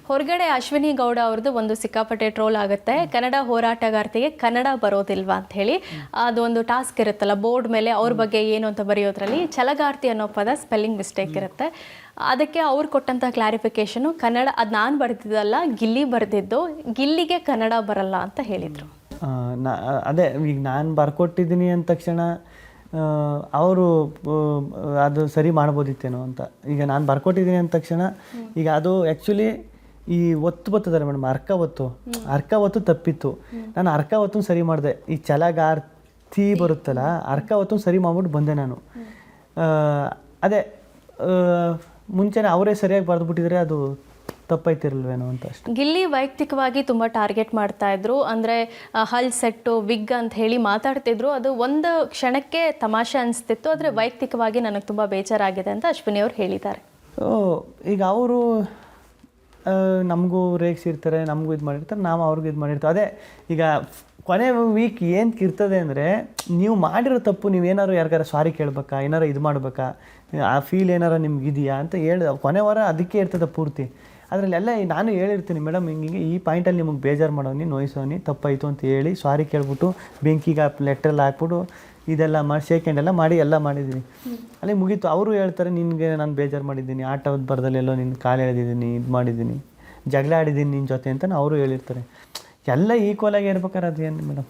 ಹೊರಗಡೆ ಅಶ್ವಿನಿ ಗೌಡ ಅವ್ರದ್ದು ಒಂದು ಸಿಕ್ಕಾಪಟ್ಟೆ ಟ್ರೋಲ್ ಆಗುತ್ತೆ, ಕನ್ನಡ ಹೋರಾಟಗಾರ್ತಿಗೆ ಕನ್ನಡ ಬರೋದಿಲ್ವಾ ಅಂತ ಹೇಳಿ. ಅದೊಂದು ಟಾಸ್ಕ್ ಇರುತ್ತಲ್ಲ ಬೋರ್ಡ್ ಮೇಲೆ ಅವ್ರ ಬಗ್ಗೆ ಏನು ಅಂತ ಬರೆಯೋದ್ರಲ್ಲಿ ಛಲಗಾರ್ತಿ ಅನ್ನೋ ಪದ ಸ್ಪೆಲ್ಲಿಂಗ್ ಮಿಸ್ಟೇಕ್ ಇರುತ್ತೆ. ಅದಕ್ಕೆ ಅವ್ರು ಕೊಟ್ಟಂಥ ಕ್ಲಾರಿಫಿಕೇಶನು ಕನ್ನಡ ಅದು ನಾನು ಬರೆದಿದ್ದಲ್ಲ, ಗಿಲ್ಲಿ ಬರೆದಿದ್ದು, ಗಿಲ್ಲಿಗೆ ಕನ್ನಡ ಬರಲ್ಲ ಅಂತ ಹೇಳಿದರು. ಅದೇ ಈಗ ನಾನು ಬರ್ಕೊಟ್ಟಿದ್ದೀನಿ ಅಂದ ತಕ್ಷಣ ಅವರು ಅದು ಸರಿ ಮಾಡ್ಬೋದಿತ್ತೇನೋ ಅಂತ. ಈಗ ನಾನು ಬರ್ಕೊಟ್ಟಿದ್ದೀನಿ ಅಂದ ತಕ್ಷಣ ಈಗ ಅದು ಆ್ಯಕ್ಚುಲಿ ಈ ಒತ್ತು ಬರ್ತದಲ್ಲ ಮೇಡಮ್, ಅರ್ಕ ಒತ್ತು ತಪ್ಪಿತ್ತು. ನಾನು ಅರ್ಕ ಒತ್ತು ಸರಿ ಮಾಡಿದೆ. ಈ ಛಲಗಾರ್ತಿ ಬರುತ್ತಲ್ಲ, ಅರ್ಕ ಒತ್ತು ಸರಿ ಮಾಡ್ಬಿಟ್ಟು ಬಂದೆ ನಾನು. ಅದೇ ಮುಂಚೆನೇ ಅವರೇ ಸರಿಯಾಗಿ ಬರೆದ್ಬಿಟ್ಟಿದ್ರೆ ಅದು ತಪ್ಪೈತಿರಲ್ವೇನೋ ಅಂತ ಅಷ್ಟೇ. ಗಿಲ್ಲಿ ವೈಯಕ್ತಿಕವಾಗಿ ತುಂಬ ಟಾರ್ಗೆಟ್ ಮಾಡ್ತಾ ಇದ್ರು, ಅಂದರೆ ಹಲ್ ಸೆಟ್ಟು ವಿಗ್ ಅಂತ ಹೇಳಿ ಮಾತಾಡ್ತಿದ್ರು. ಅದು ಒಂದು ಕ್ಷಣಕ್ಕೆ ತಮಾಷೆ ಅನಿಸ್ತಿತ್ತು, ಆದರೆ ವೈಯಕ್ತಿಕವಾಗಿ ನನಗೆ ತುಂಬ ಬೇಜಾರಾಗಿದೆ ಅಂತ ಅಶ್ವಿನಿ ಅವ್ರು ಹೇಳಿದ್ದಾರೆ. ಈಗ ಅವರು ನಮಗೂ ರೇಗಿಸಿರ್ತಾರೆ, ನಮಗೂ ಇದು ಮಾಡಿರ್ತಾರೆ, ನಾವು ಅವ್ರಿಗೆ ಇದು ಮಾಡಿರ್ತಾರೆ. ಅದೇ ಈಗ ಕೊನೆ ವೀಕ್ ಏನು ಇರ್ತದೆ ಅಂದರೆ, ನೀವು ಮಾಡಿರೋ ತಪ್ಪು ನೀವೇನಾದ್ರು ಯಾರಿಗಾರ ಸಾರಿ ಕೇಳಬೇಕಾ, ಏನಾರು ಇದು ಮಾಡಬೇಕಾ, ಆ ಫೀಲ್ ಏನಾರು ನಿಮ್ಗೆ ಇದೆಯಾ ಅಂತ ಹೇಳಿ ಕೊನೆ ವಾರ ಅದಕ್ಕೆ ಇರ್ತದೆ ಪೂರ್ತಿ. ಅದರಲ್ಲೆಲ್ಲ ನಾನು ಹೇಳಿರ್ತೀನಿ, ಮೇಡಮ್ ಹಿಂಗೆ ಈ ಪಾಯಿಂಟಲ್ಲಿ ನಿಮಗೆ ಬೇಜಾರು ಮಾಡೋನಿ, ನೋಯಿಸೋನಿ, ತಪ್ಪಾಯಿತು ಅಂತ ಹೇಳಿ ಸಾರಿ ಕೇಳ್ಬಿಟ್ಟು ಬೆಂಕಿಗೆ ಲೆಟ್ರೆಲ್ಲ ಹಾಕ್ಬಿಟ್ಟು ಇದೆಲ್ಲ ಮಾಡಿ ಶೇಕೆಂಡೆಲ್ಲ ಮಾಡಿ ಎಲ್ಲ ಮಾಡಿದ್ದೀನಿ. ಅಲ್ಲಿ ಮುಗೀತು. ಅವರು ಹೇಳ್ತಾರೆ, ನಿನಗೆ ನಾನು ಬೇಜಾರು ಮಾಡಿದ್ದೀನಿ, ಆಟದ ಬರದಲ್ಲೆಲ್ಲೋ ನಿನ್ನ ಕಾಲು ಎಳೆದಿದ್ದೀನಿ, ಇದು ಮಾಡಿದ್ದೀನಿ, ಜಗಳ ಆಡಿದ್ದೀನಿ ನಿನ್ನ ಜೊತೆ ಅಂತ ಅವರು ಹೇಳಿರ್ತಾರೆ. ಎಲ್ಲ ಈಕ್ವಲಾಗಿ ಇರ್ಬೇಕಾದ್ರೆ ಅದೇನು ಮೇಡಮ್.